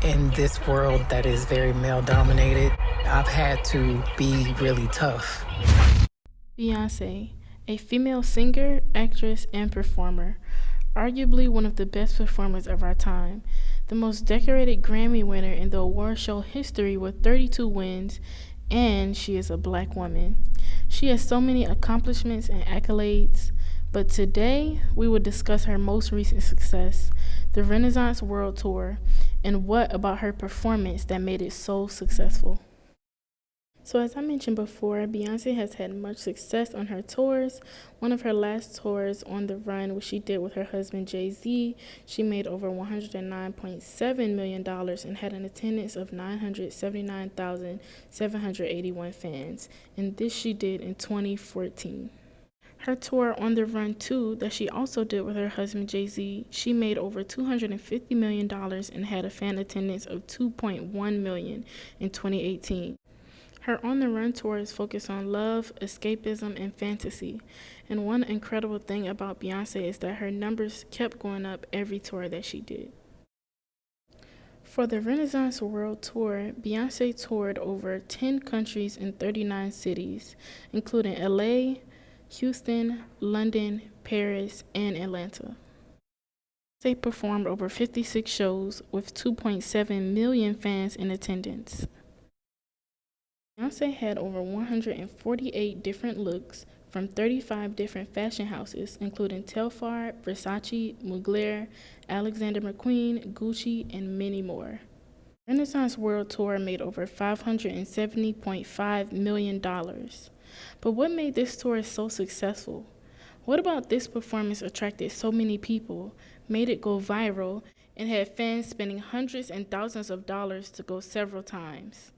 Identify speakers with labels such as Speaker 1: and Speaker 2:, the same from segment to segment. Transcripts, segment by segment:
Speaker 1: in this world that is very male dominated, I've had to be really tough.
Speaker 2: Beyonce, a female singer, actress, and performer, arguably one of the best performers of our time, the most decorated Grammy winner in the award show history with 32 wins, and she is a black woman. She has so many accomplishments and accolades, but today we will discuss her most recent success, the Renaissance World Tour, and what about her performance that made it so successful. So as I mentioned before, Beyonce has had much success on her tours. One of her last tours on the run, which she did with her husband Jay-Z, she made over $109.7 million and had an attendance of 979,781 fans. And this she did in 2014. Her tour On the Run 2 that she also did with her husband Jay-Z, she made over $250 million and had a fan attendance of 2.1 million in 2018. Her On the Run tour is focused on love, escapism, and fantasy. And one incredible thing about Beyonce is that her numbers kept going up every tour that she did. For the Renaissance World Tour, Beyonce toured over 10 countries and 39 cities, including LA, Houston, London, Paris, and Atlanta. Beyonce performed over 56 shows with 2.7 million fans in attendance. Beyonce had over 148 different looks from 35 different fashion houses, including Telfar, Versace, Mugler, Alexander McQueen, Gucci, and many more. Renaissance World Tour made over $570.5 million. But what made this tour so successful? What about this performance attracted so many people, made it go viral, and had fans spending hundreds and thousands of dollars to go several times?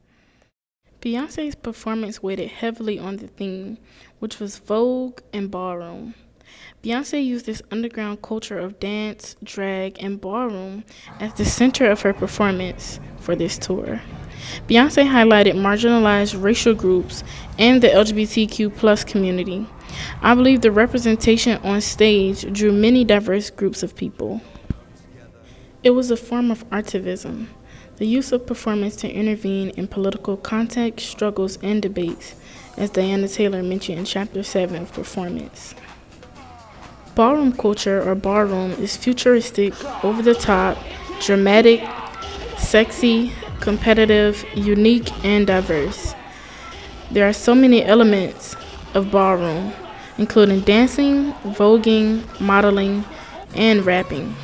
Speaker 2: Beyonce's performance weighted heavily on the theme, which was Vogue and ballroom. Beyonce used this underground culture of dance, drag, and ballroom as the center of her performance for this tour. Beyonce highlighted marginalized racial groups and the LGBTQ+ community. I believe the representation on stage drew many diverse groups of people. It was a form of artivism, the use of performance to intervene in political context, struggles, and debates, as Diana Taylor mentioned in Chapter 7 of Performance. Ballroom culture, or ballroom, is futuristic, over-the-top, dramatic, sexy, competitive, unique, and diverse. There are so many elements of ballroom, including dancing, voguing, modeling, and rapping.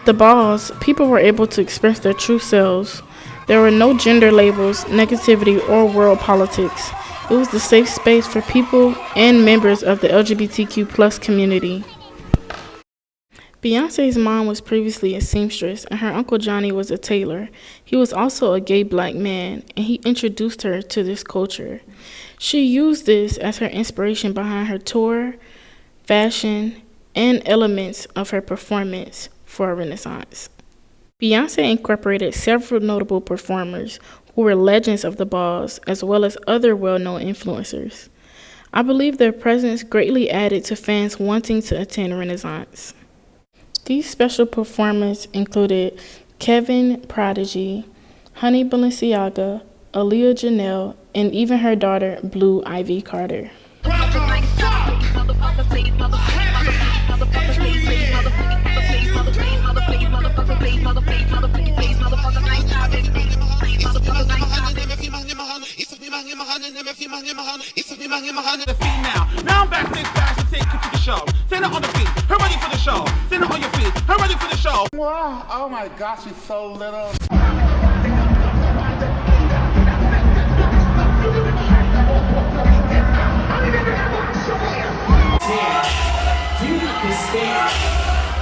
Speaker 2: The balls, people were able to express their true selves. There were no gender labels, negativity, or world politics. It was the safe space for people and members of the LGBTQ+ community. Beyonce's mom was previously a seamstress, and her uncle Johnny was a tailor. He was also a gay black man, and he introduced her to this culture. She used this as her inspiration behind her tour, fashion, and elements of her performance for a Renaissance. Beyonce incorporated several notable performers who were legends of the balls, as well as other well-known influencers. I believe their presence greatly added to fans wanting to attend Renaissance. These special performers included Kevin Prodigy, Honey Balenciaga, Aaliyah Janelle, and even her daughter, Blue Ivy Carter.
Speaker 3: Now I'm backstage back to take you to the show. Stand up on the feet. Her ready for the show. Stand up on your feet. Her ready for the show.
Speaker 4: Wow. Oh my gosh, she's so little.
Speaker 5: Do you like the stare?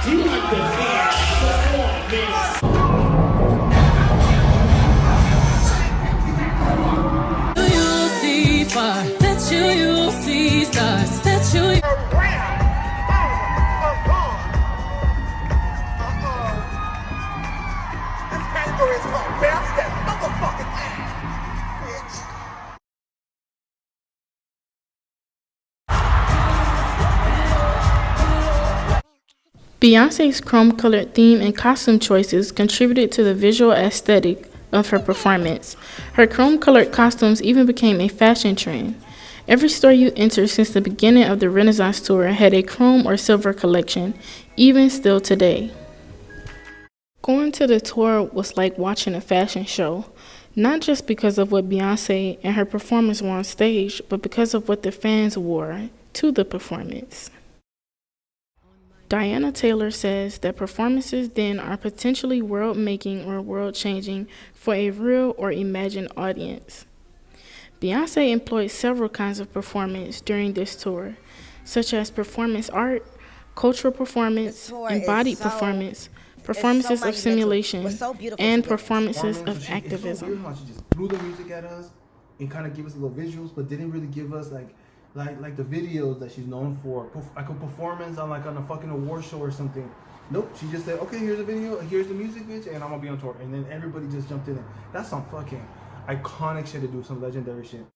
Speaker 5: Do you like the fear? Performance.
Speaker 6: You see far, that you see stars, that you.
Speaker 4: This category is called Best That Motherfucking Ass, bitch.
Speaker 2: Beyonce's chrome-colored theme and costume choices contributed to the visual aesthetic of her performance. Her chrome-colored costumes even became a fashion trend. Every store you enter since the beginning of the Renaissance Tour had a chrome or silver collection, even still today. Going to the tour was like watching a fashion show, not just because of what Beyonce and her performers wore on stage, but because of what the fans wore to the performance. Diana Taylor says that performances then are potentially world-making or world-changing for a real or imagined audience. Beyonce employed several kinds of performance during this tour, such as performance art, cultural performance, embodied performance, performances of simulation, and performances of activism.
Speaker 7: She just blew the music at us and kind of give us little visuals, but didn't really give us like the videos that she's known for, like a performance on a fucking award show or something. Nope, she just said, okay, here's a video, here's the music, bitch, and I'm gonna be on tour. And then everybody just jumped in it. That's some fucking iconic shit to do, some legendary shit.